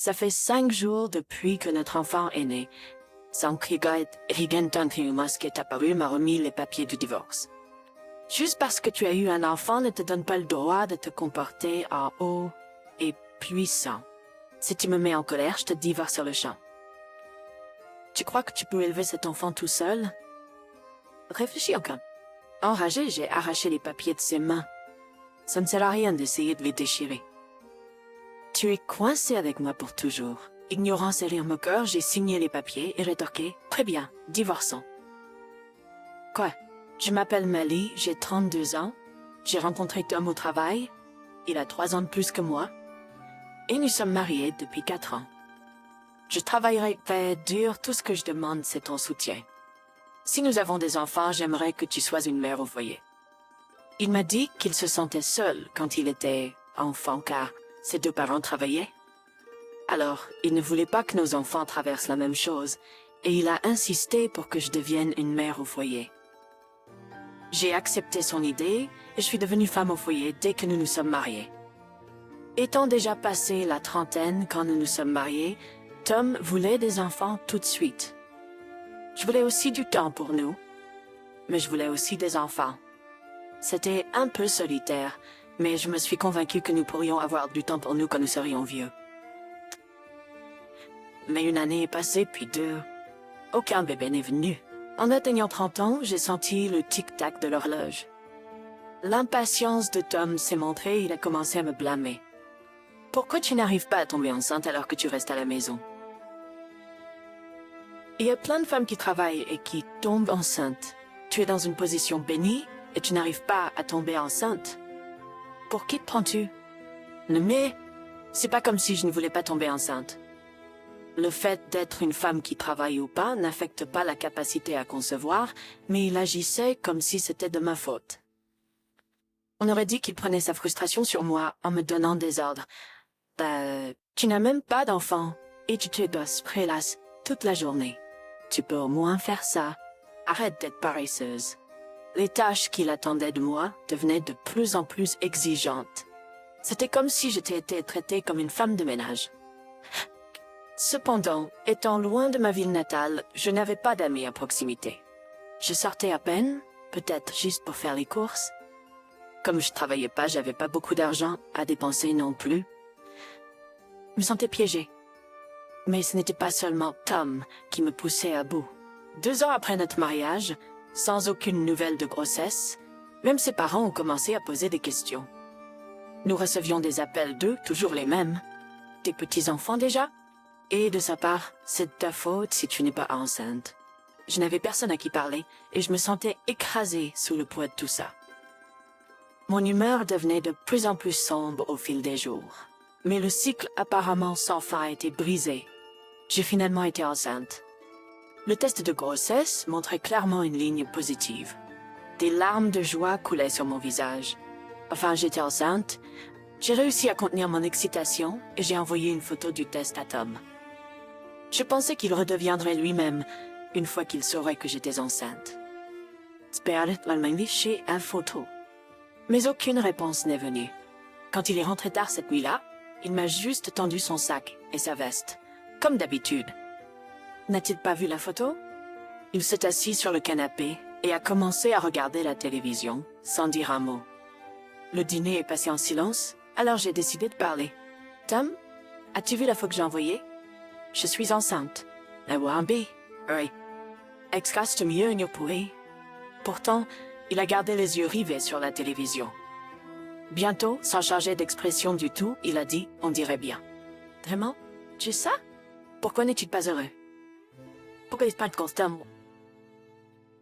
Ça fait 5 jours depuis que notre enfant est né. Sans crier, Rigentantriumas qui est apparu m'a remis les papiers du divorce. Juste parce que tu as eu un enfant ne te donne pas le droit de te comporter en haut et puissant. Si tu me mets en colère, je te divorce sur le champ. Tu crois que tu peux élever cet enfant tout seul? Réfléchis encore. Enragé, j'ai arraché les papiers de ses mains. Ça ne sert à rien d'essayer de les déchirer. Tu es coincé avec moi pour toujours. Ignorant ses rires moqueurs, j'ai signé les papiers et rétorqué « Très bien, divorçons. » Quoi? Je m'appelle Mali, j'ai 32 ans. J'ai rencontré Tom au travail. Il a 3 ans de plus que moi. Et nous sommes mariés depuis 4 ans. Je travaillerai très dur, tout ce que je demande, c'est ton soutien. Si nous avons des enfants, j'aimerais que tu sois une mère au foyer. Il m'a dit qu'il se sentait seul quand il était enfant car ses 2 parents travaillaient. Alors, il ne voulait pas que nos enfants traversent la même chose et il a insisté pour que je devienne une mère au foyer. J'ai accepté son idée et je suis devenue femme au foyer dès que nous nous sommes mariés. Étant déjà passé la trentaine quand nous nous sommes mariés, Tom voulait des enfants tout de suite. Je voulais aussi du temps pour nous, mais je voulais aussi des enfants. C'était un peu solitaire, mais je me suis convaincue que nous pourrions avoir du temps pour nous quand nous serions vieux. Mais une année est passée, puis 2. Aucun bébé n'est venu. En atteignant 30 ans, j'ai senti le tic-tac de l'horloge. L'impatience de Tom s'est montrée, il a commencé à me blâmer. Pourquoi tu n'arrives pas à tomber enceinte alors que tu restes à la maison? Il y a plein de femmes qui travaillent et qui tombent enceintes. Tu es dans une position bénie et tu n'arrives pas à tomber enceinte. Pour qui te prends-tu? Mais c'est pas comme si je ne voulais pas tomber enceinte. Le fait d'être une femme qui travaille ou pas n'affecte pas la capacité à concevoir, mais il agissait comme si c'était de ma faute. On aurait dit qu'il prenait sa frustration sur moi en me donnant des ordres. Tu n'as même pas d'enfant et tu te dois prélasser toute la journée. Tu peux au moins faire ça. Arrête d'être paresseuse. Les tâches qu'il attendait de moi devenaient de plus en plus exigeantes. C'était comme si j'étais été traitée comme une femme de ménage. Cependant, étant loin de ma ville natale, je n'avais pas d'amis à proximité. Je sortais à peine, peut-être juste pour faire les courses. Comme je travaillais pas, j'avais pas beaucoup d'argent à dépenser non plus. Je me sentais piégée. Mais ce n'était pas seulement Tom qui me poussait à bout. 2 ans après notre mariage, sans aucune nouvelle de grossesse, même ses parents ont commencé à poser des questions. Nous recevions des appels d'eux, toujours les mêmes. Des petits-enfants déjà? Et de sa part, c'est de ta faute si tu n'es pas enceinte. Je n'avais personne à qui parler et je me sentais écrasée sous le poids de tout ça. Mon humeur devenait de plus en plus sombre au fil des jours. Mais le cycle apparemment sans fin a été brisé. J'ai finalement été enceinte. Le test de grossesse montrait clairement une ligne positive. Des larmes de joie coulaient sur mon visage. Enfin, j'étais enceinte. J'ai réussi à contenir mon excitation et j'ai envoyé une photo du test à Tom. Je pensais qu'il redeviendrait lui-même une fois qu'il saurait que j'étais enceinte. Chez une photo. Mais aucune réponse n'est venue. Quand il est rentré tard cette nuit-là, il m'a juste tendu son sac et sa veste, comme d'habitude. N'a-t-il pas vu la photo? Il s'est assis sur le canapé et a commencé à regarder la télévision, sans dire un mot. Le dîner est passé en silence, alors j'ai décidé de parler. « Tom, as-tu vu la photo que j'ai envoyée? Je suis enceinte. » Oui. Excuse mieux, Nyopoué. Pourtant, il a gardé les yeux rivés sur la télévision. Bientôt, sans changer d'expression du tout, il a dit « On dirait bien. » Vraiment? Tu sais ça? Pourquoi n'es-tu pas heureux? Pourquoi est-ce pas constamment?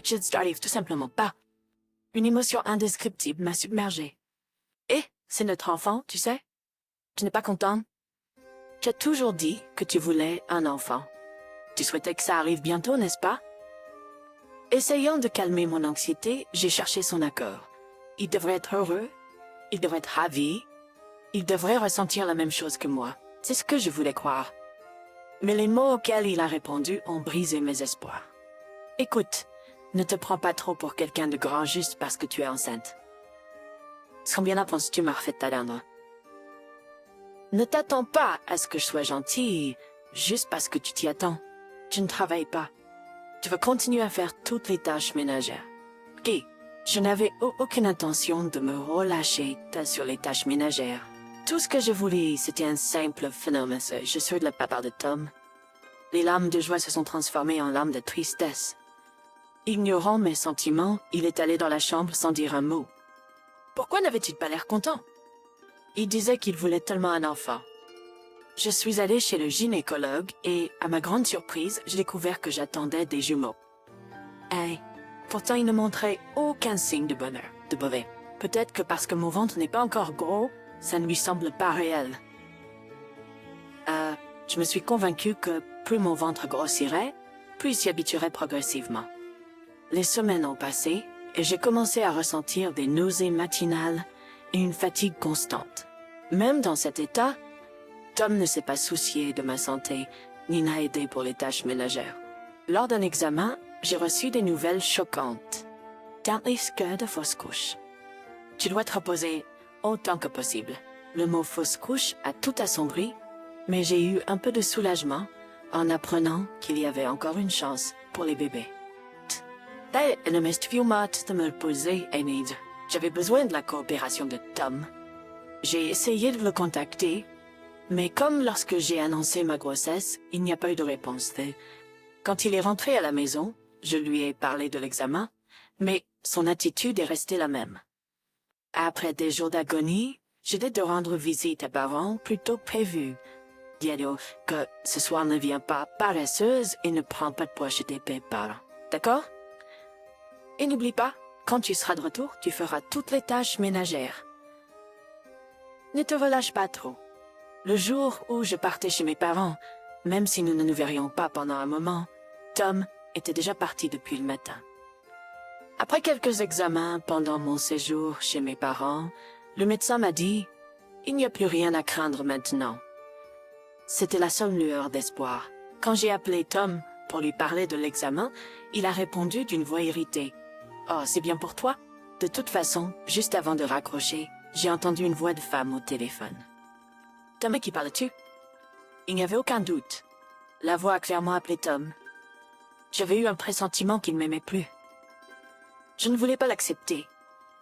Je n'arrive tout simplement pas. Une émotion indescriptible m'a submergée. Et c'est notre enfant, tu sais? Tu n'es pas content? Tu as toujours dit que tu voulais un enfant. Tu souhaitais que ça arrive bientôt, n'est-ce pas? Essayant de calmer mon anxiété, j'ai cherché son accord. Il devrait être heureux, il devrait être ravi, il devrait ressentir la même chose que moi. C'est ce que je voulais croire. Mais les mots auxquels il a répondu ont brisé mes espoirs. Écoute, ne te prends pas trop pour quelqu'un de grand juste parce que tu es enceinte. Combien penses-tu m'as refait ta dernière? Ne t'attends pas à ce que je sois gentille, juste parce que tu t'y attends. Tu ne travailles pas. Tu vas continuer à faire toutes les tâches ménagères. Ok, je n'avais aucune intention de me relâcher sur les tâches ménagères. Tout ce que je voulais, c'était un simple phénomène. Je suis de la part de Tom. Les larmes de joie se sont transformées en larmes de tristesse. Ignorant mes sentiments, il est allé dans la chambre sans dire un mot. Pourquoi n'avait-il pas l'air content? Il disait qu'il voulait tellement un enfant. Je suis allée chez le gynécologue et, à ma grande surprise, j'ai découvert que j'attendais des jumeaux. Hey, pourtant il ne montrait aucun signe de bonheur, de beauté. Peut-être que parce que mon ventre n'est pas encore gros, ça ne lui semble pas réel. Je me suis convaincue que plus mon ventre grossirait, plus il s'y habituerait progressivement. Les semaines ont passé et j'ai commencé à ressentir des nausées matinales et une fatigue constante. Même dans cet état, Tom ne s'est pas soucié de ma santé, ni n'a aidé pour les tâches ménagères. Lors d'un examen, j'ai reçu des nouvelles choquantes. Dans les cas de fausse couche. Tu dois te reposer autant que possible. Le mot fausse couche a tout assombri, mais j'ai eu un peu de soulagement en apprenant qu'il y avait encore une chance pour les bébés. Ne m'est-ce de me reposer, Enid. J'avais besoin de la coopération de Tom. J'ai essayé de le contacter, mais comme lorsque j'ai annoncé ma grossesse, il n'y a pas eu de réponse. Quand il est rentré à la maison, je lui ai parlé de l'examen, mais son attitude est restée la même. Après des jours d'agonie, j'ai dû de rendre visite à parents plus tôt que prévu. Dis-lui que ce soir ne vient pas paresseuse et ne prend pas de poids chez tes parents. D'accord? Et n'oublie pas, quand tu seras de retour, tu feras toutes les tâches ménagères. Ne te relâche pas trop. Le jour où je partais chez mes parents, même si nous ne nous verrions pas pendant un moment, Tom était déjà parti depuis le matin. Après quelques examens pendant mon séjour chez mes parents, le médecin m'a dit « Il n'y a plus rien à craindre maintenant ». C'était la seule lueur d'espoir. Quand j'ai appelé Tom pour lui parler de l'examen, il a répondu d'une voix irritée. « Oh, c'est bien pour toi ?» De toute façon, juste avant de raccrocher, j'ai entendu une voix de femme au téléphone. « Tom, à qui parles-tu » Il n'y avait aucun doute. La voix a clairement appelé Tom. J'avais eu un pressentiment qu'il ne m'aimait plus. Je ne voulais pas l'accepter,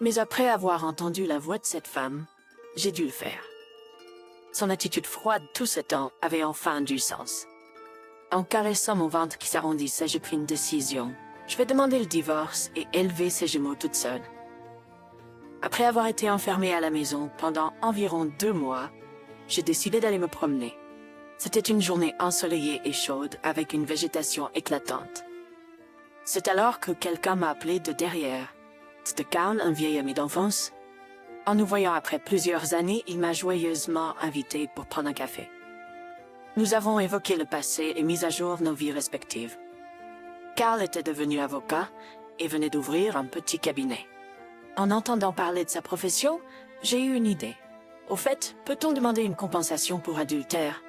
mais après avoir entendu la voix de cette femme, j'ai dû le faire. Son attitude froide tout ce temps avait enfin du sens. En caressant mon ventre qui s'arrondissait, j'ai pris une décision. Je vais demander le divorce et élever ses jumeaux toute seule. Après avoir été enfermée à la maison pendant environ 2 mois, j'ai décidé d'aller me promener. C'était une journée ensoleillée et chaude avec une végétation éclatante. C'est alors que quelqu'un m'a appelé de derrière. C'était Carl, un vieil ami d'enfance. En nous voyant après plusieurs années, il m'a joyeusement invité pour prendre un café. Nous avons évoqué le passé et mis à jour nos vies respectives. Carl était devenu avocat et venait d'ouvrir un petit cabinet. En entendant parler de sa profession, j'ai eu une idée. Au fait, peut-on demander une compensation pour adultère?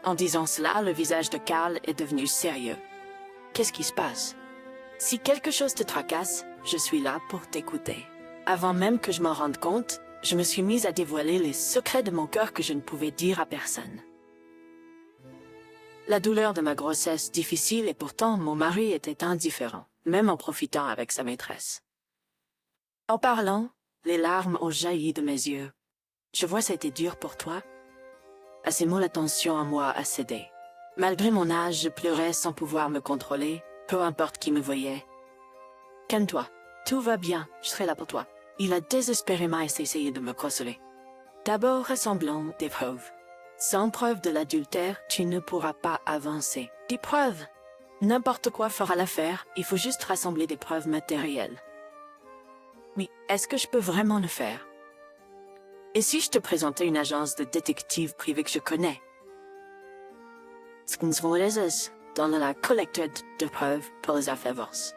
En disant cela, le visage de Carl est devenu sérieux. Qu'est-ce qui se passe? Si quelque chose te tracasse, je suis là pour t'écouter. Avant même que je m'en rende compte, je me suis mise à dévoiler les secrets de mon cœur que je ne pouvais dire à personne. La douleur de ma grossesse difficile et pourtant mon mari était indifférent, même en profitant avec sa maîtresse. En parlant, les larmes ont jailli de mes yeux. Je vois ça a été dur pour toi. À ces mots, la tension en moi a cédé. Malgré mon âge, je pleurais sans pouvoir me contrôler, peu importe qui me voyait. Calme-toi, tout va bien, je serai là pour toi. Il a désespérément essayé de me consoler. D'abord, rassemblons des preuves. Sans preuve de l'adultère, tu ne pourras pas avancer. Des preuves. N'importe quoi fera l'affaire, il faut juste rassembler des preuves matérielles. Mais est-ce que je peux vraiment le faire? Et si je te présentais une agence de détectives privée que je connais? Dans la collecte de preuves pour les affaires divorce.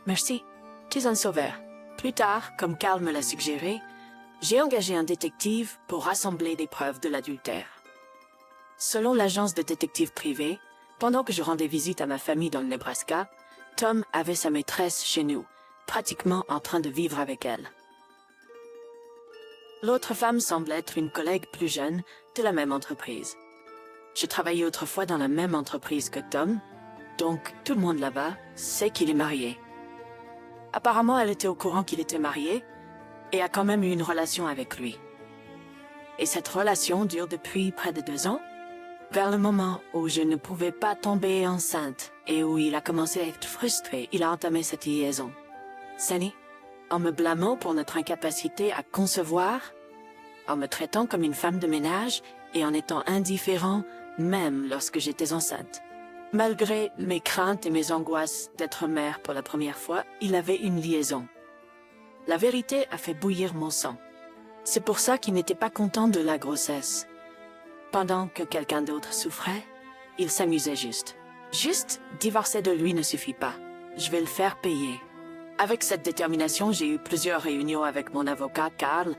Merci, tu es un sauveur. Plus tard, comme Carl me l'a suggéré, j'ai engagé un détective pour rassembler des preuves de l'adultère. Selon l'agence de détectives privée, pendant que je rendais visite à ma famille dans le Nebraska, Tom avait sa maîtresse chez nous, pratiquement en train de vivre avec elle. L'autre femme semble être une collègue plus jeune de la même entreprise. Je travaillais autrefois dans la même entreprise que Tom, donc tout le monde là-bas sait qu'il est marié. Apparemment, elle était au courant qu'il était marié et a quand même eu une relation avec lui. Et cette relation dure depuis près de 2 ans. Vers le moment où je ne pouvais pas tomber enceinte et où il a commencé à être frustré, il a entamé cette liaison. Sunny, en me blâmant pour notre incapacité à concevoir, en me traitant comme une femme de ménage et en étant indifférent même lorsque j'étais enceinte. Malgré mes craintes et mes angoisses d'être mère pour la première fois, il avait une liaison. La vérité a fait bouillir mon sang. C'est pour ça qu'il n'était pas content de la grossesse. Pendant que quelqu'un d'autre souffrait, il s'amusait juste. Juste divorcer de lui ne suffit pas. Je vais le faire payer. Avec cette détermination, j'ai eu plusieurs réunions avec mon avocat, Carl,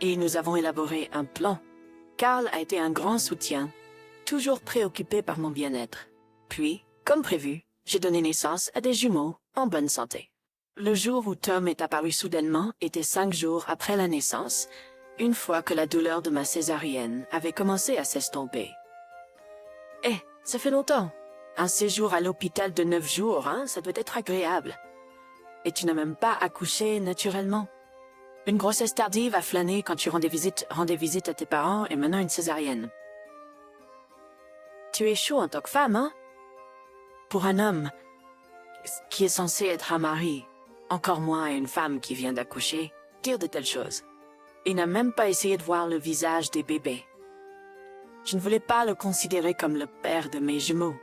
et nous avons élaboré un plan. Carl a été un grand soutien, toujours préoccupé par mon bien-être. Puis, comme prévu, j'ai donné naissance à des jumeaux en bonne santé. Le jour où Tom est apparu soudainement était 5 jours après la naissance, une fois que la douleur de ma césarienne avait commencé à s'estomper. Eh, ça fait longtemps. Un séjour à l'hôpital de 9 jours, hein, ça doit être agréable. Et tu n'as même pas accouché naturellement. Une grossesse tardive à flâner quand tu rendais visite à tes parents et maintenant une césarienne. Tu es chaud en tant que femme, hein? Pour un homme qui est censé être un mari, encore moins une femme qui vient d'accoucher, dire de telles choses. Il n'a même pas essayé de voir le visage des bébés. Je ne voulais pas le considérer comme le père de mes jumeaux.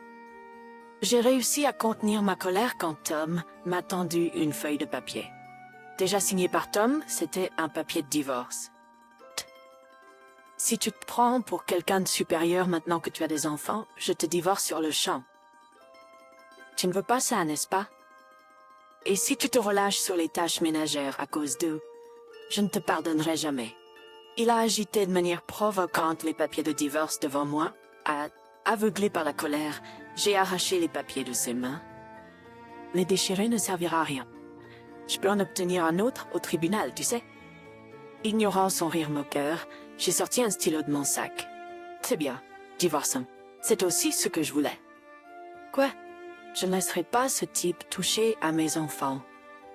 J'ai réussi à contenir ma colère quand Tom m'a tendu une feuille de papier. Déjà signé par Tom, c'était un papier de divorce. Si tu te prends pour quelqu'un de supérieur maintenant que tu as des enfants, je te divorce sur le champ. Tu ne veux pas ça, n'est-ce pas? Et si tu te relâches sur les tâches ménagères à cause d'eux, je ne te pardonnerai jamais. Il a agité de manière provocante les papiers de divorce devant moi. Aveuglé par la colère, j'ai arraché les papiers de ses mains. Les déchirer ne servira à rien. Je peux en obtenir un autre au tribunal, tu sais. Ignorant son rire moqueur, j'ai sorti un stylo de mon sac. C'est bien, divorçons. C'est aussi ce que je voulais. Quoi? Je ne laisserai pas ce type toucher à mes enfants.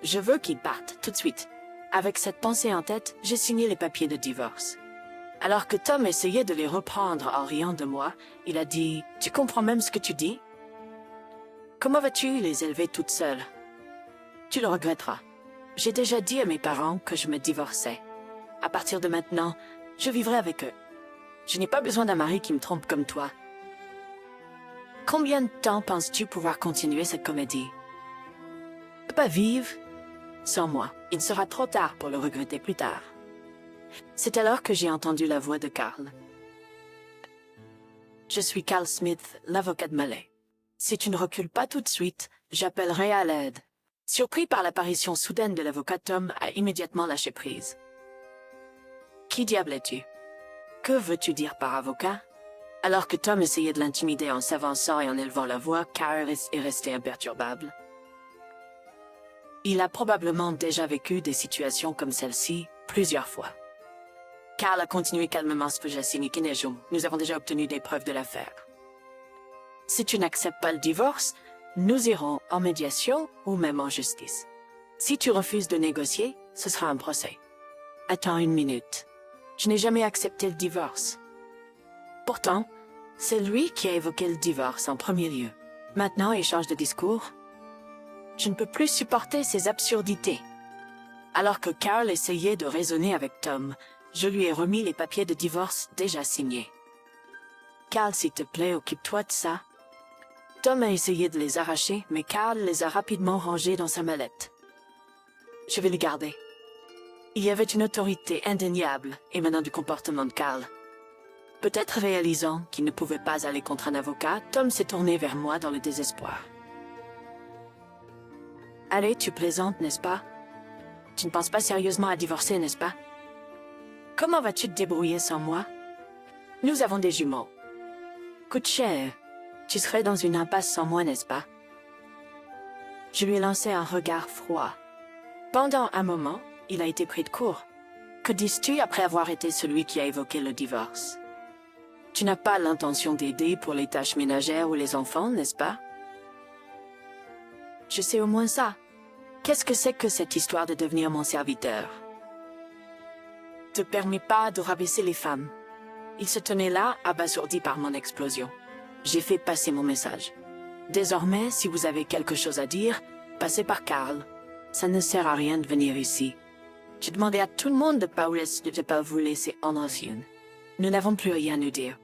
Je veux qu'il parte tout de suite. Avec cette pensée en tête, j'ai signé les papiers de divorce. Alors que Tom essayait de les reprendre en riant de moi, il a dit « Tu comprends même ce que tu dis? Comment vas-tu les élever toutes seules? Tu le regretteras. J'ai déjà dit à mes parents que je me divorçais. À partir de maintenant, je vivrai avec eux. Je n'ai pas besoin d'un mari qui me trompe comme toi. Combien de temps penses-tu pouvoir continuer cette comédie? Je ne peux pas vivre sans moi. Il sera trop tard pour le regretter plus tard. » C'est alors que j'ai entendu la voix de Carl. Je suis Carl Smith, l'avocat de Malais. Si tu ne recules pas tout de suite, j'appellerai à l'aide. Surpris par l'apparition soudaine de l'avocat, Tom a immédiatement lâché prise. Qui diable es-tu? Que veux-tu dire par avocat? Alors que Tom essayait de l'intimider en s'avançant et en élevant la voix, Carl est resté imperturbable. Il a probablement déjà vécu des situations comme celle-ci plusieurs fois. Carl a continué calmement ce que j'ai signé. Nous avons déjà obtenu des preuves de l'affaire. Si tu n'acceptes pas le divorce, nous irons en médiation ou même en justice. Si tu refuses de négocier, ce sera un procès. Attends une minute. Je n'ai jamais accepté le divorce. Pourtant, c'est lui qui a évoqué le divorce en premier lieu. Maintenant, il change de discours. Je ne peux plus supporter ces absurdités. Alors que Carl essayait de raisonner avec Tom, je lui ai remis les papiers de divorce déjà signés. Carl, s'il te plaît, occupe-toi de ça. Tom a essayé de les arracher, mais Carl les a rapidement rangés dans sa mallette. Je vais les garder. Il y avait une autorité indéniable émanant du comportement de Carl. Peut-être réalisant qu'il ne pouvait pas aller contre un avocat, Tom s'est tourné vers moi dans le désespoir. Allez, tu plaisantes, n'est-ce pas? Tu ne penses pas sérieusement à divorcer, n'est-ce pas? Comment vas-tu te débrouiller sans moi? Nous avons des jumeaux. Coûte cher. Tu serais dans une impasse sans moi, n'est-ce pas? Je lui ai lancé un regard froid. Pendant un moment, il a été pris de court. Que dis-tu après avoir été celui qui a évoqué le divorce? Tu n'as pas l'intention d'aider pour les tâches ménagères ou les enfants, n'est-ce pas? Je sais au moins ça. Qu'est-ce que c'est que cette histoire de devenir mon serviteur? Te permets pas de rabaisser les femmes. Il se tenait là, abasourdi par mon explosion. J'ai fait passer mon message. Désormais, si vous avez quelque chose à dire, passez par Karl. Ça ne sert à rien de venir ici. J'ai demandé à tout le monde de ne pas vous laisser en ancienne. Nous n'avons plus rien à nous dire.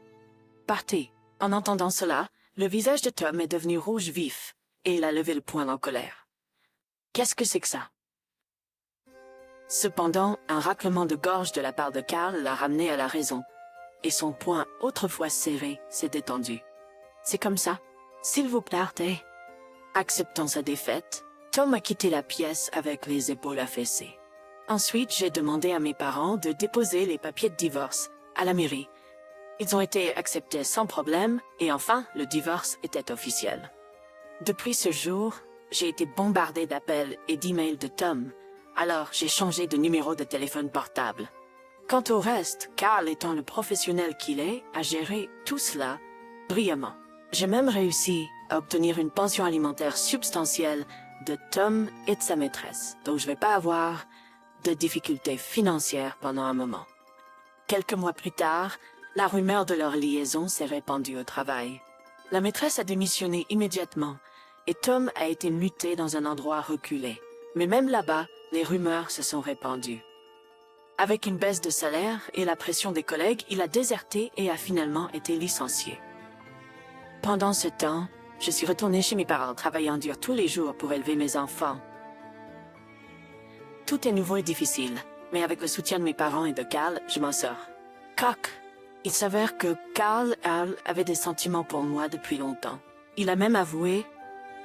Partez. En entendant cela, le visage de Tom est devenu rouge vif, et il a levé le poing en colère. Qu'est-ce que c'est que ça? Cependant, un raclement de gorge de la part de Karl l'a ramené à la raison, et son poing autrefois serré s'est détendu. C'est comme ça. S'il vous plaît, acceptant sa défaite, Tom a quitté la pièce avec les épaules affaissées. Ensuite, j'ai demandé à mes parents de déposer les papiers de divorce à la mairie. Ils ont été acceptés sans problème, et enfin, le divorce était officiel. Depuis ce jour, j'ai été bombardé d'appels et d'emails de Tom, alors j'ai changé de numéro de téléphone portable. Quant au reste, Karl étant le professionnel qu'il est, a géré tout cela brillamment. J'ai même réussi à obtenir une pension alimentaire substantielle de Tom et de sa maîtresse, donc je ne vais pas avoir de difficultés financières pendant un moment. Quelques mois plus tard, la rumeur de leur liaison s'est répandue au travail. La maîtresse a démissionné immédiatement et Tom a été muté dans un endroit reculé. Mais même là-bas, les rumeurs se sont répandues. Avec une baisse de salaire et la pression des collègues, il a déserté et a finalement été licencié. Pendant ce temps, je suis retournée chez mes parents, travaillant dur tous les jours pour élever mes enfants. Tout est nouveau et difficile, mais avec le soutien de mes parents et de Karl, je m'en sors. Coq! Il s'avère que Karl avait des sentiments pour moi depuis longtemps. Il a même avoué,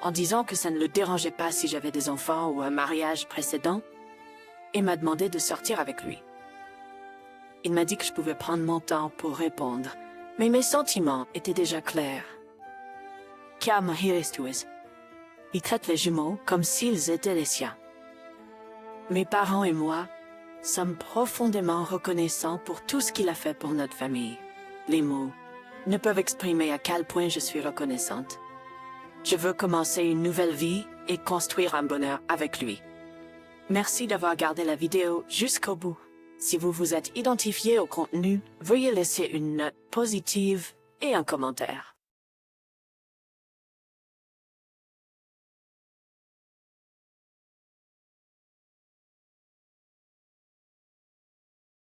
en disant que ça ne le dérangeait pas si j'avais des enfants ou un mariage précédent, et m'a demandé de sortir avec lui. Il m'a dit que je pouvais prendre mon temps pour répondre, mais mes sentiments étaient déjà clairs. Il traite les jumeaux comme s'ils étaient les siens. Mes parents et moi sommes profondément reconnaissants pour tout ce qu'il a fait pour notre famille. Les mots ne peuvent exprimer à quel point je suis reconnaissante. Je veux commencer une nouvelle vie et construire un bonheur avec lui. Merci d'avoir regardé la vidéo jusqu'au bout. Si vous vous êtes identifié au contenu, veuillez laisser une note positive et un commentaire.